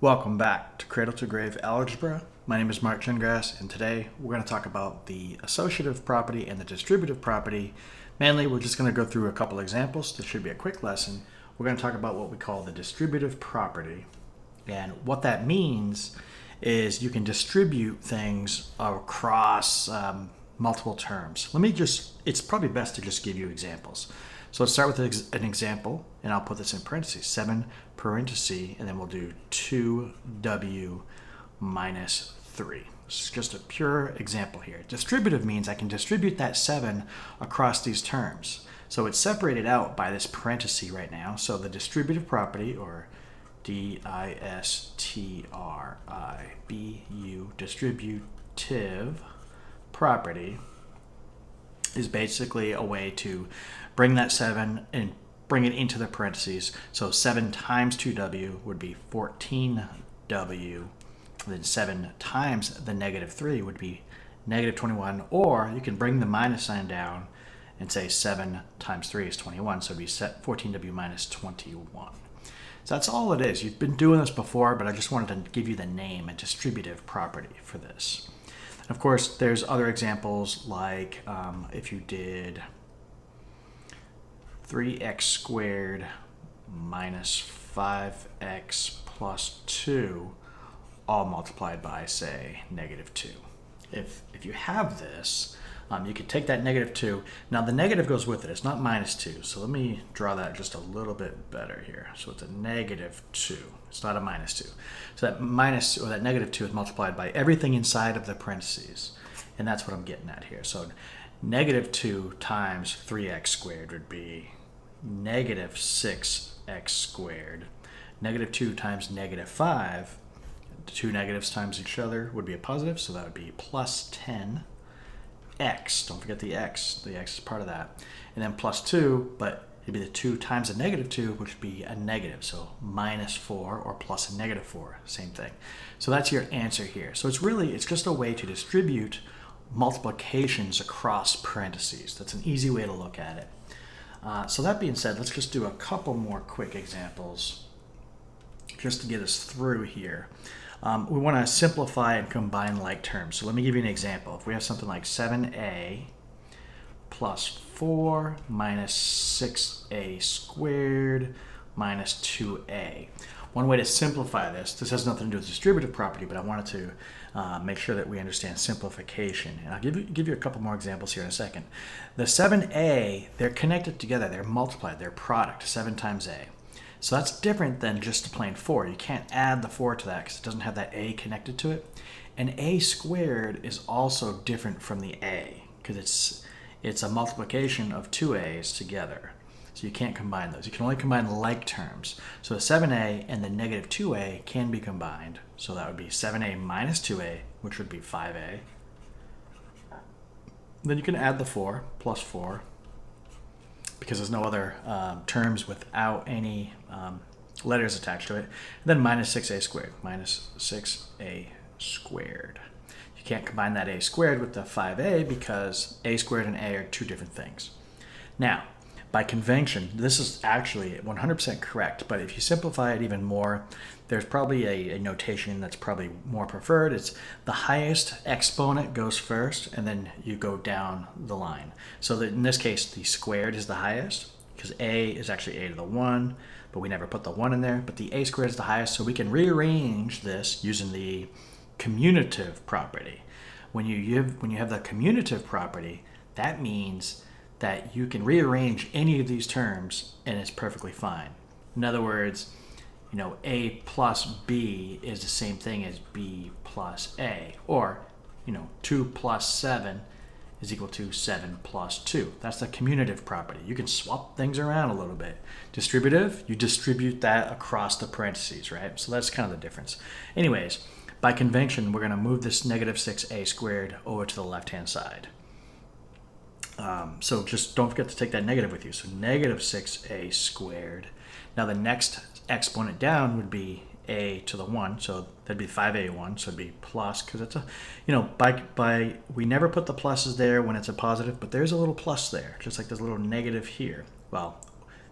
Welcome back to Cradle to Grave Algebra. My name is Mark Gingras, and today we're going to talk about the associative property and the distributive property. Mainly, we're just going to go through a couple examples. This should be a quick lesson. We're going to talk about what we call the distributive property. And what that means is you can distribute things across multiple terms. It's probably best to just give you examples. So let's start with an example, and I'll put this in parentheses, 7 parentheses, and then we'll do 2w minus 3. This is just a pure example here. Distributive means I can distribute that 7 across these terms. So it's separated out by this parenthesis right now. So the distributive property, or D-I-S-T-R-I-B-U, distributive property, is basically a way to bring that 7 and bring it into the parentheses. So 7 times 2w would be 14w. Then 7 times the negative 3 would be negative 21. Or you can bring the minus sign down and say 7 times 3 is 21. So it would be 14w minus 21. So that's all it is. You've been doing this before, but I just wanted to give you the name, a distributive property for this. Of course, there's other examples like if you did 3x squared minus 5x plus 2 all multiplied by, say, negative 2. If you have this, you could take that negative 2. Now the negative goes with it. It's not minus 2. So let me draw that just a little bit better here. So it's a negative 2. It's not a minus 2. So that minus, or that negative 2 is multiplied by everything inside of the parentheses. And that's what I'm getting at here. So negative 2 times 3x squared would be negative 6x squared. Negative 2 times negative 5, the two negatives times each other would be a positive, so that would be plus 10x. Don't forget the x. The x is part of that. And then plus 2, but it'd be the 2 times a negative 2, which would be a negative. So minus 4 or plus a negative 4, same thing. So that's your answer here. So it's just a way to distribute multiplications across parentheses. That's an easy way to look at it. So that being said, let's just do a couple more quick examples just to get us through here. We want to simplify and combine like terms. So let me give you an example. If we have something like 7a plus 4 minus 6a squared minus 2a. One way to simplify this has nothing to do with distributive property, but I wanted to make sure that we understand simplification. And I'll give you a couple more examples here in a second. The 7a, they're connected together. They're multiplied. They're product, 7 times a. So that's different than just a plain 4. You can't add the 4 to that because it doesn't have that a connected to it. And a squared is also different from the a because it's a multiplication of two a's together. So you can't combine those. You can only combine like terms. So the 7a and the negative 2a can be combined. So that would be 7a minus 2a, which would be 5a. Then you can add the 4, plus 4, because there's no other terms without any letters attached to it. And then minus 6a squared, minus 6a squared. You can't combine that a squared with the 5a because a squared and a are two different things. Now, by convention, this is actually 100% correct, but if you simplify it even more, there's probably a notation that's probably more preferred. It's the highest exponent goes first, and then you go down the line. So that in this case, the squared is the highest, because a is actually a to the 1, but we never put the 1 in there, but the a squared is the highest, so we can rearrange this using the commutative property. When you have the commutative property, that means that you can rearrange any of these terms and it's perfectly fine. In other words, a plus b is the same thing as b plus a, or 2 plus 7 is equal to 7 plus 2. That's the commutative property. You can swap things around a little bit. Distributive, you distribute that across the parentheses, right? So that's kind of the difference. Anyways, by convention, we're going to move this negative 6a squared over to the left-hand side. So just don't forget to take that negative with you. So negative 6a squared. Now the next exponent down would be a to the 1, so that'd be 5a1, so it'd be plus, because it's we never put the pluses there when it's a positive, but there's a little plus there, just like there's a little negative here. Well,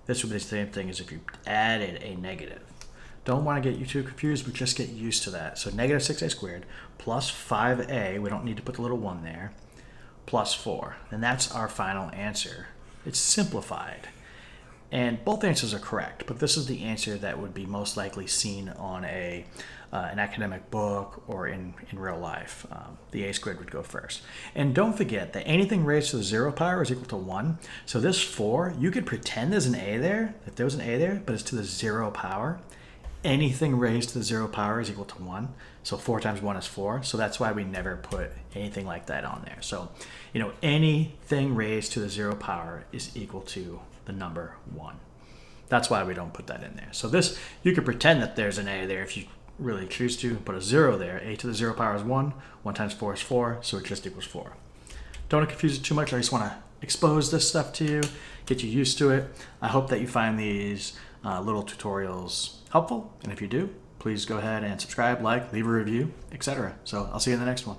this would be the same thing as if you added a negative. Don't want to get you too confused, but just get used to that. So negative 6a squared plus 5a, we don't need to put the little 1 there, plus 4. And that's our final answer. It's simplified. And both answers are correct, but this is the answer that would be most likely seen on an academic book or in real life. The a squared would go first. And don't forget that anything raised to the 0 power is equal to 1. So this 4, you could pretend there's an a there, if there was an a there, but it's to the 0 power. Anything raised to the 0 power is equal to 1. So 4 times 1 is 4. So that's why we never put anything like that on there. So, anything raised to the 0 power is equal to the number 1. That's why we don't put that in there. So this, you could pretend that there's an a there if you really choose to, put a 0 there. A to the 0 power is 1. 1 times 4 is 4, so it just equals 4. Don't confuse it too much. I just want to expose this stuff to you, get you used to it. I hope that you find these little tutorials helpful, and if you do, please go ahead and subscribe, like, leave a review, etc. So I'll see you in the next one.